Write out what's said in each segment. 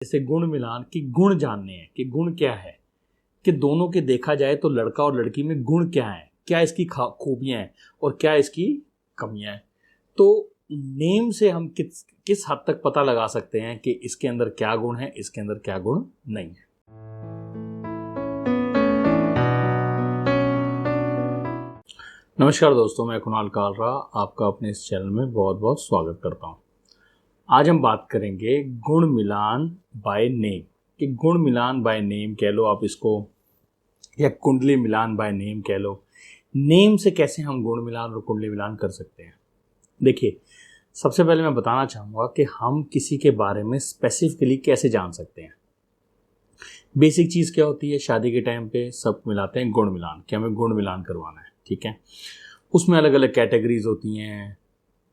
जैसे गुण मिलान कि गुण जानने हैं कि गुण क्या है, कि दोनों के देखा जाए तो लड़का और लड़की में गुण क्या है, क्या इसकी खूबियां हैं और क्या इसकी कमियां हैं। तो नेम से हम किस किस हद तक पता लगा सकते हैं कि इसके अंदर क्या गुण है, इसके अंदर क्या गुण नहीं है। नमस्कार दोस्तों, मैं कुणाल कालरा आपका अपने इस चैनल में बहुत बहुत स्वागत करता हूं। आज हम बात करेंगे गुण मिलान बाय नेम, कि गुण मिलान बाय नेम कह लो आप इसको, या कुंडली मिलान बाय नेम कह लो। नेम से कैसे हम गुण मिलान और कुंडली मिलान कर सकते हैं। देखिए, सबसे पहले मैं बताना चाहूँगा कि हम किसी के बारे में स्पेसिफिकली कैसे जान सकते हैं। बेसिक चीज़ क्या होती है, शादी के टाइम पे सब मिलाते हैं गुण मिलान, कि हमें गुण मिलान करवाना है, ठीक है। उसमें अलग अलग कैटेगरीज होती हैं,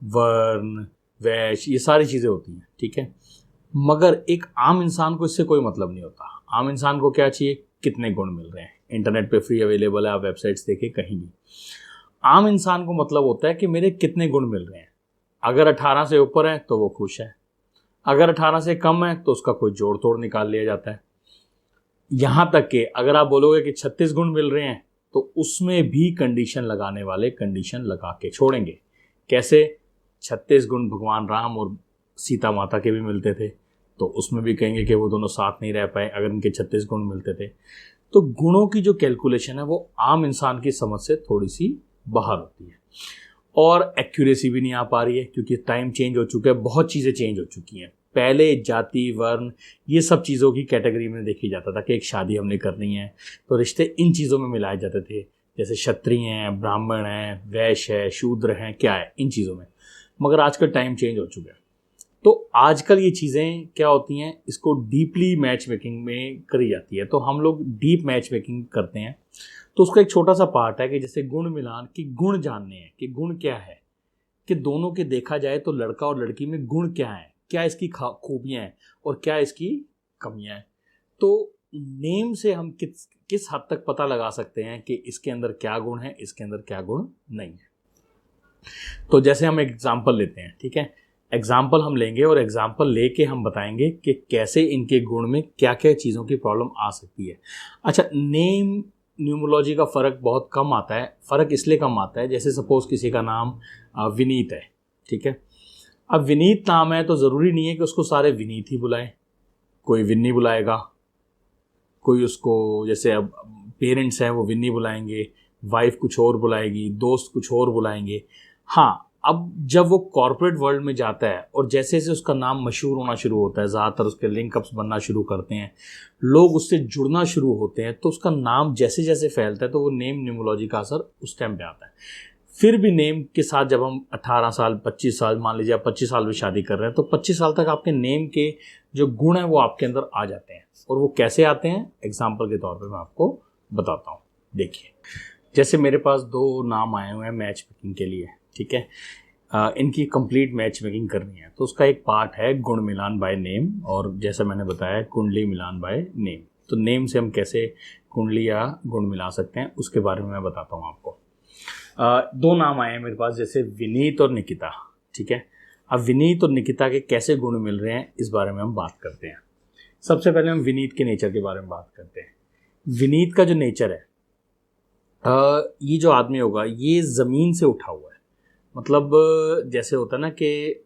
वर्ण, वैश्य, ये सारी चीज़ें होती हैं, ठीक है। मगर एक आम इंसान को इससे कोई मतलब नहीं होता। आम इंसान को क्या चाहिए, कितने गुण मिल रहे हैं। इंटरनेट पे फ्री अवेलेबल है, आप वेबसाइट्स देखें कहीं भी। आम इंसान को मतलब होता है कि मेरे कितने गुण मिल रहे हैं। अगर 18 से ऊपर है तो वो खुश है, अगर 18 से कम है तो उसका कोई जोड़ तोड़ निकाल लिया जाता है। यहाँ तक कि अगर आप बोलोगे कि 36 गुण मिल रहे हैं तो उसमें भी कंडीशन लगाने वाले कंडीशन लगा के छोड़ेंगे। कैसे? 36 गुण भगवान राम और सीता माता के भी मिलते थे, तो उसमें भी कहेंगे कि वो दोनों साथ नहीं रह पाए अगर उनके 36 गुण मिलते थे। तो गुणों की जो कैलकुलेशन है वो आम इंसान की समझ से थोड़ी सी बाहर होती है, और एक्यूरेसी भी नहीं आ पा रही है, क्योंकि टाइम चेंज हो चुका है, बहुत चीज़ें चेंज हो चुकी हैं। पहले जाति, वर्ण, ये सब चीज़ों की कैटेगरी में देखी जाता था कि एक शादी हमने करनी है तो रिश्ते इन चीज़ों में मिलाए जाते थे, जैसे क्षत्रिय हैं, ब्राह्मण हैं, वैश्य है, शूद्र हैं, क्या है, इन चीज़ों में। मगर आजकल टाइम चेंज हो चुका है, तो आजकल ये चीज़ें क्या होती हैं, इसको डीपली मैच मेकिंग में करी जाती है। तो हम लोग डीप मैच मेकिंग करते हैं, तो उसका एक छोटा सा पार्ट है कि जैसे गुण मिलान कि गुण जानने हैं कि गुण क्या है, कि दोनों के देखा जाए तो लड़का और लड़की में गुण क्या है, क्या इसकी खूबियां हैं और क्या इसकी कमियां हैं। तो नेम से हम किस किस हद तक पता लगा सकते हैं कि इसके अंदर क्या गुण है, इसके अंदर क्या गुण नहीं है। तो जैसे हम एक एग्जाम्पल लेते हैं, ठीक है। एग्जाम्पल हम लेंगे और एग्जाम्पल लेके हम बताएंगे कि कैसे इनके गुण में क्या क्या चीज़ों की प्रॉब्लम आ सकती है। अच्छा, नेम न्यूमोलॉजी का फ़र्क बहुत कम आता है। फ़र्क इसलिए कम आता है, जैसे सपोज़ किसी का नाम विनीत है, ठीक है। अब विनीत नाम है तो ज़रूरी नहीं है कि उसको सारे विनीत ही बुलाएं। कोई विन्नी बुलाएगा, कोई उसको, जैसे अब पेरेंट्स हैं वो विन्नी बुलाएंगे, वाइफ कुछ और बुलाएगी, दोस्त कुछ और बुलाएंगे। हाँ, अब जब वो कॉर्पोरेट वर्ल्ड में जाता है और जैसे जैसे उसका नाम मशहूर होना शुरू होता है, ज़्यादातर उसके लिंकअप्स बनना शुरू करते हैं, लोग उससे जुड़ना शुरू होते हैं, तो उसका नाम जैसे जैसे फैलता है तो वो नेम न्यूमोलॉजी का असर उस टाइम पे आता है। फिर भी नेम के साथ जब हम 18 साल, 25 साल, मान लीजिए आप 25 साल में शादी कर रहे हैं, तो 25 साल तक आपके नेम के जो गुण हैं वो आपके अंदर आ जाते हैं। और वो कैसे आते हैं, एग्जाम्पल के तौर पर मैं आपको बताता हूँ। देखिए, जैसे मेरे पास 2 नाम आए हुए हैं मैच मेकिंग के लिए, ठीक है। इनकी कंप्लीट मैच मेकिंग करनी है, तो उसका एक पार्ट है गुण मिलान बाय नेम, और जैसा मैंने बताया कुंडली मिलान बाय नेम। तो नेम से हम कैसे कुंडली या गुण मिला सकते हैं उसके बारे में मैं बताता हूँ आपको। 2 नाम आए हैं मेरे पास, जैसे विनीत और निकिता, ठीक है। अब विनीत और निकिता के कैसे गुण मिल रहे हैं इस बारे में हम बात करते हैं। सबसे पहले हम विनीत के नेचर के बारे में बात करते हैं। विनीत का जो नेचर है, ये जो आदमी होगा ये ज़मीन से उठा हुआ है। मतलब जैसे होता है ना कि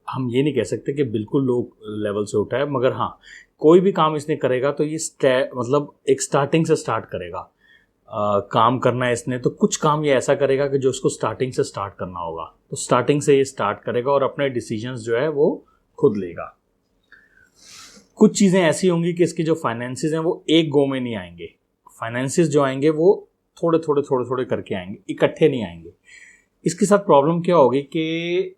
हम ये नहीं कह सकते कि बिल्कुल लो लेवल से उठा है, मगर हाँ, कोई भी काम इसने करेगा तो ये मतलब एक स्टार्टिंग से स्टार्ट करेगा। काम करना है इसने, तो कुछ काम ये ऐसा करेगा कि जो उसको स्टार्टिंग से स्टार्ट करना होगा, तो स्टार्टिंग से ये स्टार्ट करेगा और अपने डिसीजंस जो है वो खुद लेगा। कुछ चीज़ें ऐसी होंगी कि इसके जो फाइनेंसिस हैं वो एक गो में नहीं आएंगे। फाइनेंसिस जो आएंगे वो थोड़े थोड़े थोड़े थोड़े करके आएंगे, इकट्ठे नहीं आएंगे। इसके साथ प्रॉब्लम क्या होगी कि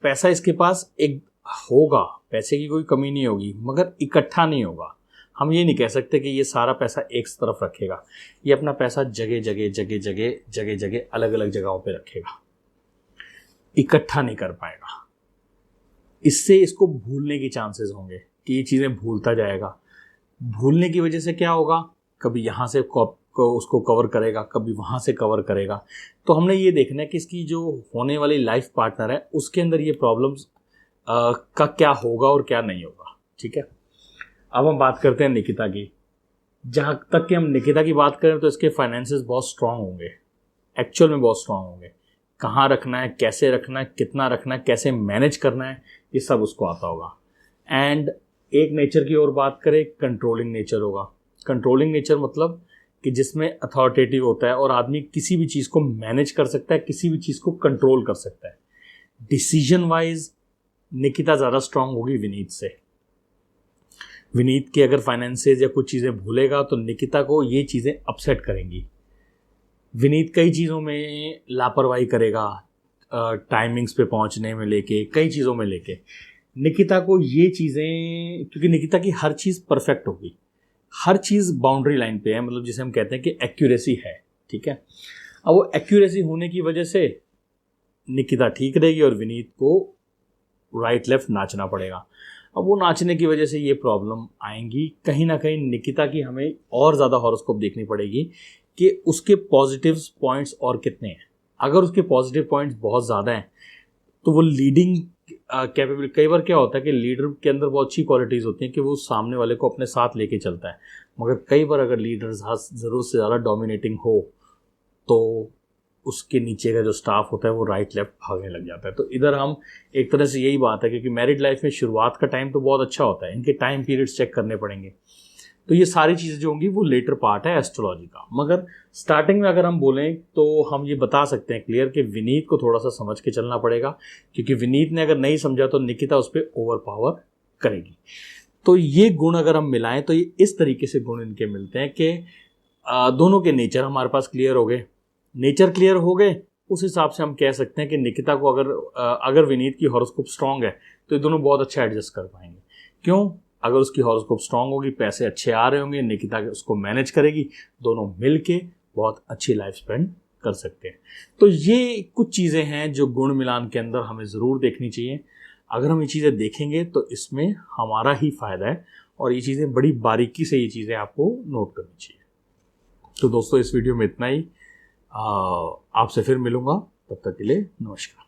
पैसा इसके पास एक होगा, पैसे की कोई कमी नहीं होगी, मगर इकट्ठा नहीं होगा। हम ये नहीं कह सकते कि ये सारा पैसा एक तरफ रखेगा। ये अपना पैसा जगह जगह जगह जगह जगह जगह अलग अलग जगहों पे रखेगा, इकट्ठा नहीं कर पाएगा। इससे इसको भूलने की चांसेस होंगे कि ये चीज़ें भूलता जाएगा। भूलने की वजह से क्या होगा, कभी यहाँ से उसको कवर करेगा, कभी वहाँ से कवर करेगा। तो हमने ये देखना है कि इसकी जो होने वाली लाइफ पार्टनर है उसके अंदर ये प्रॉब्लम्स का क्या होगा और क्या नहीं होगा, ठीक है। अब हम बात करते हैं निकिता की। जहाँ तक कि हम निकिता की बात करें तो इसके फाइनेंसेस बहुत स्ट्रांग होंगे, एक्चुअल में बहुत स्ट्रांग होंगे। कहाँ रखना है, कैसे रखना है, कितना रखना है, कैसे मैनेज करना है, ये सब उसको आता होगा। एंड एक नेचर की और बात करें, कंट्रोलिंग नेचर होगा। कंट्रोलिंग नेचर मतलब कि जिसमें अथॉरिटेटिव होता है और आदमी किसी भी चीज़ को मैनेज कर सकता है, किसी भी चीज़ को कंट्रोल कर सकता है। डिसीजन वाइज निकिता ज़्यादा स्ट्रांग होगी विनीत से। विनीत के अगर फाइनेंसेस या कुछ चीज़ें भूलेगा तो निकिता को ये चीज़ें अपसेट करेंगी। विनीत कई चीज़ों में लापरवाही करेगा, टाइमिंग्स पे पहुंचने में लेके, कई चीज़ों में लेके। निकिता को ये चीज़ें, क्योंकि निकिता की हर चीज़ परफेक्ट होगी, हर चीज़ बाउंड्री लाइन पे है, मतलब जिसे हम कहते हैं कि एक्यूरेसी है, ठीक है। अब वो एक्यूरेसी होने की वजह से निकिता ठीक रहेगी और विनीत को राइट लेफ्ट नाचना पड़ेगा। अब वो नाचने की वजह से ये प्रॉब्लम आएंगी। कहीं ना कहीं निकिता की हमें और ज़्यादा हॉरोस्कोप देखनी पड़ेगी कि उसके पॉजिटिव पॉइंट्स और कितने हैं। अगर उसके पॉजिटिव पॉइंट्स बहुत ज़्यादा हैं तो वो लीडिंग कैपेबल, कई बार क्या होता है कि लीडर के अंदर बहुत अच्छी क्वालिटीज़ होती हैं कि वो सामने वाले को अपने साथ लेके चलता है, मगर कई बार अगर लीडर ज़रूरत से ज़्यादा डोमिनेटिंग हो तो उसके नीचे का जो स्टाफ होता है वो राइट लेफ्ट भागने लग जाता है। तो इधर हम एक तरह से यही बात है, क्योंकि मैरिड लाइफ में शुरुआत का टाइम तो बहुत अच्छा होता है, इनके टाइम पीरियड्स चेक करने पड़ेंगे। तो ये सारी चीज़ें जो होंगी वो लेटर पार्ट है एस्ट्रोलॉजी का। मगर स्टार्टिंग में अगर हम बोलें तो हम ये बता सकते हैं क्लियर कि विनीत को थोड़ा सा समझ के चलना पड़ेगा, क्योंकि विनीत ने अगर नहीं समझा तो निकिता उस पर ओवर पावर करेगी। तो ये गुण अगर हम मिलाएं तो ये इस तरीके से गुण इनके मिलते हैं कि दोनों के नेचर हमारे पास क्लियर हो गए। नेचर क्लियर हो गए, उस हिसाब से हम कह सकते हैं कि निकिता को अगर विनीत की हॉरोस्कोप स्ट्रांग है तो ये दोनों बहुत अच्छा एडजस्ट कर पाएंगे। क्यों? अगर उसकी हॉरोस्कोप स्ट्रांग होगी, पैसे अच्छे आ रहे होंगे, निकिता उसको मैनेज करेगी, दोनों मिलके बहुत अच्छी लाइफ स्पेंड कर सकते हैं। तो ये कुछ चीज़ें हैं जो गुण मिलान के अंदर हमें ज़रूर देखनी चाहिए। अगर हम ये चीज़ें देखेंगे तो इसमें हमारा ही फ़ायदा है, और ये चीज़ें बड़ी बारीकी से ये चीज़ें आपको नोट करनी चाहिए। तो दोस्तों, इस वीडियो में इतना ही। आपसे फिर मिलूंगा, तब तक के लिए नमस्कार।